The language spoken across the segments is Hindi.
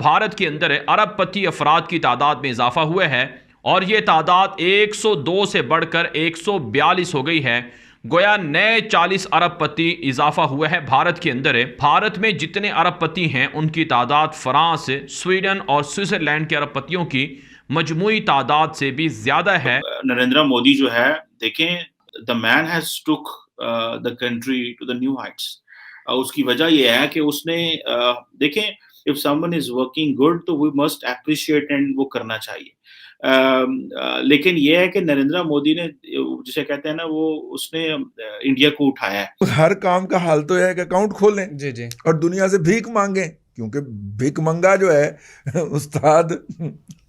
भारत के अंदर अरबपति अफराद की तादाद में इजाफा हुआ है और ये तादाद 102 से बढ़कर 142 हो गई है। गोया नए 40 अरबपति इजाफा हुआ है भारत के अंदर। भारत में जितने अरबपति हैं उनकी तादाद फ्रांस, स्वीडन और स्विट्जरलैंड के अरबपतियों की मजमूई तादाद से भी ज्यादा है। नरेंद्र मोदी जो है, देखें, the man has took the country to the new heights. उसकी वजह यह है कि उसने देखें, if someone is working good तो वी मस्ट अप्रिशिएट एंड वो करना चाहिए। लेकिन ये है कि नरेंद्र मोदी ने, जिसे कहते हैं ना, वो उसने इंडिया को उठाया है। हर काम का हाल तो है कि अकाउंट खोलें जी जी, और दुनिया से भीख मांगे, क्योंकि भीख मंगा जो है उस्ताद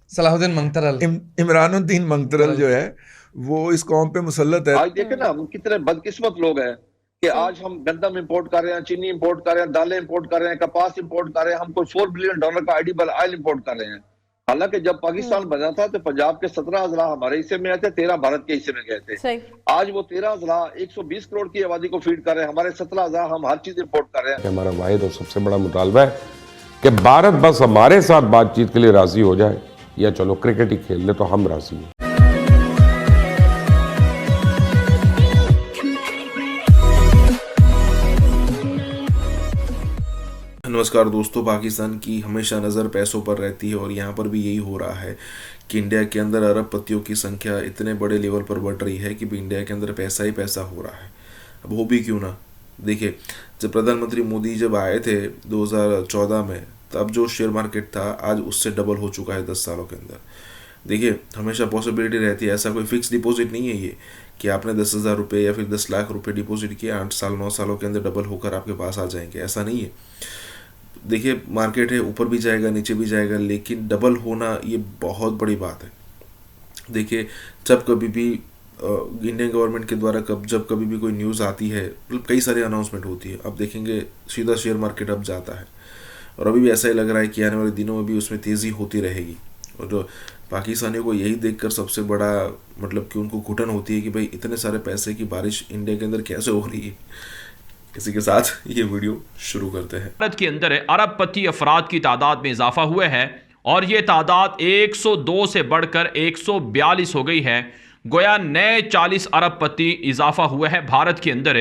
सलाहुद्दीन मंगतरल, इमरानुद्दीन मंगतरल जो है वो इस कौम पे मुसल्लत है। आज देखे ना हम कितने बदकिस्मत लोग हैं कि आज हम गंदम इंपोर्ट कर रहे हैं, चीनी इंपोर्ट कर रहे हैं, दालें इंपोर्ट कर रहे हैं, कपास इंपोर्ट कर रहे हैं, हम कोई $4 बिलियन का एडिबल ऑयल इंपोर्ट कर रहे हैं। हालांकि जब पाकिस्तान बना था तो पंजाब के 17 अजला हमारे हिस्से में आए थे, 13 भारत के हिस्से में गए थे। आज वो 13 अजला 120 करोड़ की आबादी को फीड कर रहे हैं, हमारे 17 अजला हम हर चीज इंपोर्ट कर रहे हैं। हमारा वाहिद और सबसे बड़ा मुतालबा है कि भारत बस हमारे साथ बातचीत के लिए राजी हो जाए, या चलो क्रिकेट ही खेल ले तो हम राजी हैं। नमस्कार दोस्तों, पाकिस्तान की हमेशा नज़र पैसों पर रहती है और यहाँ पर भी यही हो रहा है कि इंडिया के अंदर अरबपतियों की संख्या इतने बड़े लेवल पर बढ़ रही है कि इंडिया के अंदर पैसा ही पैसा हो रहा है। अब हो भी क्यों ना। देखिए, जब प्रधानमंत्री मोदी जब आए थे 2014 में, तब जो शेयर मार्केट था आज उससे डबल हो चुका है 10 सालों के अंदर। देखिए, हमेशा पॉसिबिलिटी रहती है, ऐसा कोई फिक्स डिपॉजिट नहीं है ये कि आपने 10,000 रुपये या फिर 10 लाख रुपये डिपॉजिट किया, 8 साल 9 सालों के अंदर डबल होकर आपके पास आ जाएंगे, ऐसा नहीं है। देखिए, मार्केट है, ऊपर भी जाएगा नीचे भी जाएगा, लेकिन डबल होना ये बहुत बड़ी बात है। देखिए, जब कभी भी इंडियन गवर्नमेंट के द्वारा जब कभी भी कोई न्यूज़ आती है, मतलब कई सारी अनाउंसमेंट होती है, अब देखेंगे सीधा शेयर मार्केट अब जाता है और अभी भी ऐसा ही लग रहा है कि आने वाले दिनों में भी उसमें तेज़ी होती रहेगी। और तो पाकिस्तानियों को यही देखकर सबसे बड़ा मतलब कि उनको घुटन होती है कि भाई इतने सारे पैसे की बारिश इंडिया के अंदर कैसे हो रही है। इसी के साथ ये वीडियो शुरू करते हैं। भारत के अंदर अरबपति अफराद की तादाद में इजाफा हुआ है और ये तादाद 102 से बढ़कर 142 हो गई है। गोया नए 40 अरबपति इजाफा हुआ है भारत के अंदर।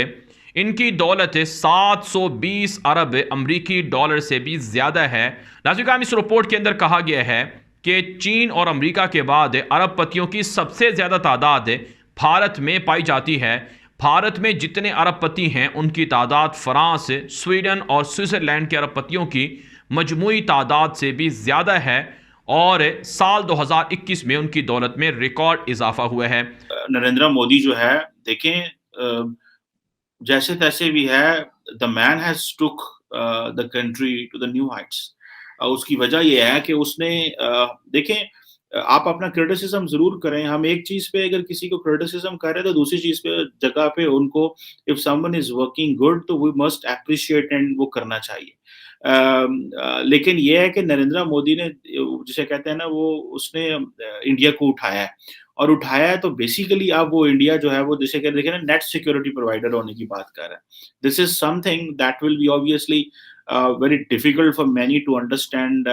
इनकी दौलत 720 अरब अमरीकी डॉलर से भी ज़्यादा है। नाज़रीन, इस रिपोर्ट के अंदर कहा गया है कि चीन और अमेरिका के बाद अरबपतियों की सबसे ज़्यादा तादाद भारत में पाई जाती है। भारत में जितने अरबपति हैं उनकी तादाद फ्रांस, स्वीडन और स्विट्जरलैंड के अरबपतियों की मजमूई तादाद से भी ज़्यादा है और साल 2021 में उनकी दौलत में रिकॉर्ड इजाफा हुआ है। नरेंद्र मोदी जो है, देखें, जैसे तैसे भी है, the man has took the country to the new heights. उसकी वजह यह है कि उसने, देखें, आप अपना क्रिटिसिज्म जरूर करें। हम एक चीज पे अगर किसी को क्रिटिसिज्म कर रहे हैं तो दूसरी चीज पे जगह पे उनको, if someone is working good तो वी मस्ट अप्रिशिएट एंड वो करना चाहिए। लेकिन ये है कि नरेंद्र मोदी ने, जिसे कहते हैं ना, वो उसने इंडिया को उठाया है और उठाया है तो बेसिकली अब वो इंडिया जो है वो, जिसे कहते हैं ना, नेट सिक्योरिटी प्रोवाइडर होने की बात कर रहा है। This is something that will be obviously very difficult for many to understand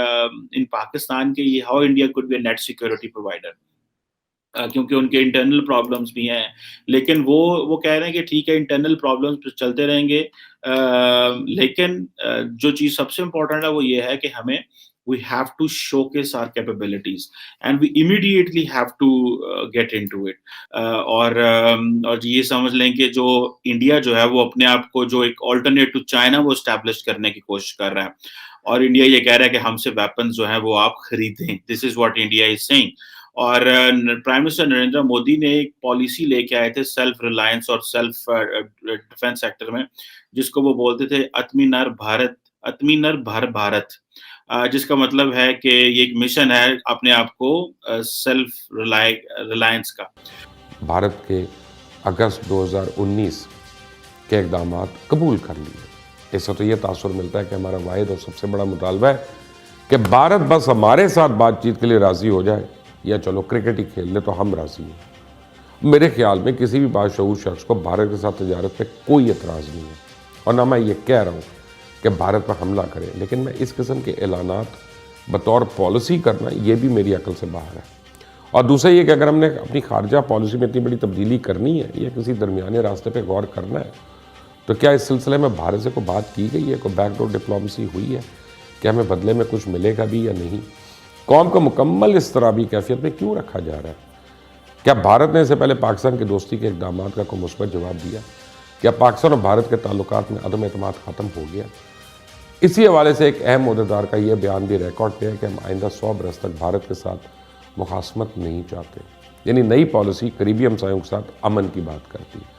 in Pakistan कि ये how India could be a net security provider, क्योंकि उनके इंटरनल प्रॉब्लम्स भी हैं। लेकिन वो कह रहे हैं कि ठीक है, इंटरनल प्रॉब्लम्स चलते रहेंगे, लेकिन जो चीज़ सबसे इम्पोर्टेंट है वो ये है कि हमें we have to showcase our capabilities and we immediately have to get into it। और ये समझ लें कि जो इंडिया जो है वो अपने आप को जो एक ऑल्टरनेट टू चाइना वो एस्टैब्लिश करने की कोशिश कर रहा है और इंडिया ये कह रहा है कि हमसे वेपन्स जो है वो आप खरीदें। This is what India is saying. और प्राइम मिनिस्टर नरेंद्र मोदी ने एक पॉलिसी लेके आए थे सेल्फ रिलायंस और सेल्फ डिफेंस सेक्टर में, जिसको वो बोलते थे आत्मनिर्भर भारत, जिसका मतलब है कि ये एक मिशन है अपने आप को सेल्फ रिलायंस का। भारत के अगस्त 2019 के इक़दामात कबूल कर लिए। इससे तो ये तासुर मिलता है कि हमारा वाहिद और सबसे बड़ा मुतालबा है कि भारत बस हमारे साथ बातचीत के लिए राज़ी हो जाए, या चलो क्रिकेट ही खेल ले तो हम राज़ी हैं। मेरे ख्याल में किसी भी बाशऊर शख्स को भारत के साथ तजारत पे कोई एतराज़ नहीं है और ना मैं ये कह रहा हूँ कि भारत पर हमला करें, लेकिन मैं इस किस्म के ऐलानात बतौर पॉलिसी करना ये भी मेरी अकल से बाहर है। और दूसरा ये कि अगर हमने अपनी खारजा पॉलिसी में इतनी बड़ी तब्दीली करनी है या किसी दरमियाने रास्ते पे गौर करना है, तो क्या इस सिलसिले में भारत से कोई बात की गई है, कोई बैकडोर डिप्लोमेसी हुई है कि हमें बदले में कुछ मिलेगा भी या नहीं? कौम को मुकम्मल इस तरह भी कैफियत में क्यों रखा जा रहा है? क्या भारत ने इससे पहले पाकिस्तान की दोस्ती के इक़दामात का कोई मुस्बत जवाब दिया? क्या पाकिस्तान और भारत के ताल्लुकात में अदम एतमाद ख़त्म हो गया? इसी हवाले से एक अहम ओहदेदार का यह बयान भी रिकॉर्ड पे है कि हम आइंदा 100 बरस तक भारत के साथ मुखासमत नहीं चाहते। यानी नई पॉलिसी करीबी हमसायों के साथ अमन की बात करती है।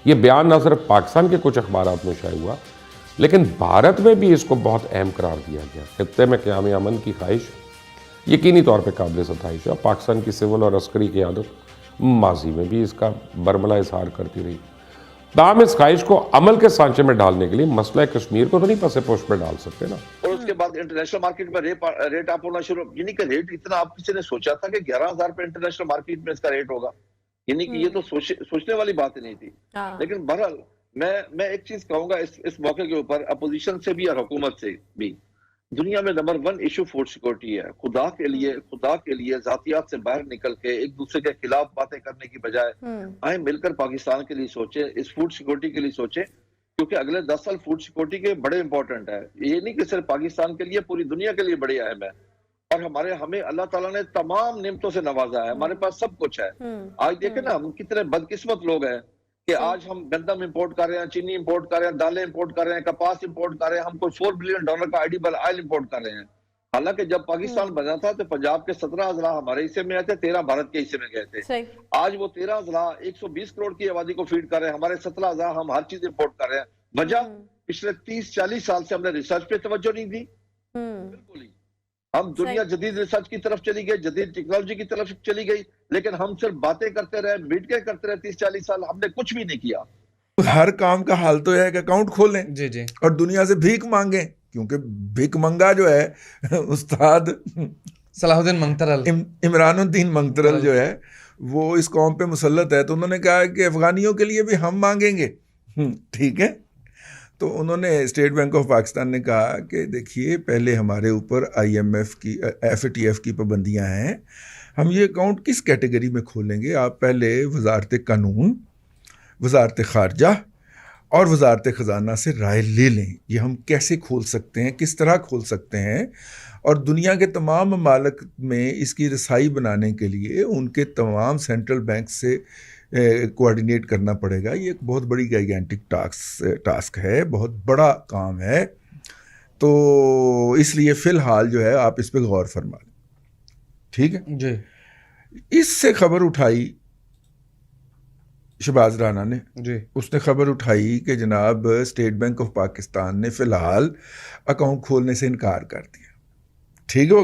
ये बयान न सिर्फ पाकिस्तान के कुछ अखबारात में शाया हुआ, लेकिन भारत में भी इसको बहुत अहम करार दिया गया। खित्ते में क़याम अमन की ख्वाहिश यकीनी तौर पर काबिल सताइश है। पाकिस्तान की सिविल और अस्करी क़यादत माजी में भी इसका बरमला इजहार करती रही। ताहम इस ख्वाहिश को अमल के सांचे में डालने के लिए मसला कश्मीर को तो नहीं पसे पोश पे डाल सकते ना। और उसके बाद इंटरनेशनल मार्केट में रेट अप होना शुरू, यानी कि रेट इतना, आप किसी ने सोचा था कि 11,000 पे इंटरनेशनल मार्केट में इसका रेट होगा? यानी कि ये तो सोचने वाली बात ही नहीं थी। लेकिन बहरहाल मैं एक चीज कहूंगा इस मौके के ऊपर, अपोजिशन से भी और हुकूमत से भी, दुनिया में नंबर 1 इशू फूड सिक्योरिटी है। खुदा के लिए जातियात से बाहर निकल के एक दूसरे के खिलाफ बातें करने की बजाय आए मिलकर पाकिस्तान के लिए सोचे, इस फूड सिक्योरिटी के लिए सोचे, क्योंकि अगले 10 साल फूड सिक्योरिटी के बड़े इंपॉर्टेंट है। ये नहीं कि सिर्फ पाकिस्तान के लिए, पूरी दुनिया के लिए बड़े अहम है। और हमें अल्लाह ताला ने तमाम नेमतों से नवाजा है, हमारे पास सब कुछ है। आज देखें ना, हम कितने बदकिस्मत लोग हैं कि आज हम गंदम इंपोर्ट कर रहे हैं, चीनी इंपोर्ट कर रहे हैं, दालें इंपोर्ट कर रहे हैं, कपास इंपोर्ट कर रहे हैं, हम कोई $4 बिलियन का एडिबल ऑयल इंपोर्ट कर रहे हैं। हालांकि जब पाकिस्तान बना था तो पंजाब के 17 अजला हमारे हिस्से में आए थे, 13 भारत के हिस्से में गए थे। आज वो 13 अजला 120 करोड़ की आबादी को फीड कर रहे हैं, हमारे 17 अजला हम हर चीज इंपोर्ट कर रहे हैं। वजह, पिछले 30-40 साल से हमने रिसर्च पे तवज्जो नहीं दी। बिल्कुल ही हम दुनिया जदीद रिसर्च की तरफ चली गई, जदीद टेक्नोलॉजी की तरफ चली गई, लेकिन हम सिर्फ बातें करते रहे, मीटिंगें करते रहे। 30-40 साल हमने कुछ भी नहीं किया। हर काम का हाल तो है कि अकाउंट खोलें जी जी और दुनिया से भीख मांगें, क्योंकि भीख मंगा जो है उस्ताद सलाहुद्दीन मंगतरल, इमरानुद्दीन मंगतरल जो है वो इस कौम पे मुसल्लत है। तो उन्होंने कहा कि अफगानियों के लिए भी हम मांगेंगे। ठीक है, तो उन्होंने स्टेट बैंक ऑफ पाकिस्तान ने कहा कि देखिए, पहले हमारे ऊपर IMF की FATF की पाबंदियां हैं, हम ये अकाउंट किस कैटेगरी में खोलेंगे? आप पहले वजारत कानून, वजारत खारजा और वजारत ख़जाना से राय ले लें, ये हम कैसे खोल सकते हैं, किस तरह खोल सकते हैं। और दुनिया के तमाम ममालिक में इसकी रसाई बनाने के लिए उनके तमाम सेंट्रल बैंक से कोऑर्डिनेट करना पड़ेगा। ये एक बहुत बड़ी गैगेंटिक टास्क है, बहुत बड़ा काम है। तो इसलिए फ़िलहाल जो है आप इस पे गौर फरमा लें। ठीक है जी। इससे खबर उठाई शहबाज राना ने जी। उसने खबर उठाई कि जनाब स्टेट बैंक ऑफ पाकिस्तान ने फ़िलहाल अकाउंट खोलने से इनकार कर दिया। ठीक हो,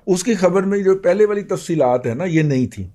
उसकी खबर में जो पहले वाली तफसीलात है ना, ये नहीं थी।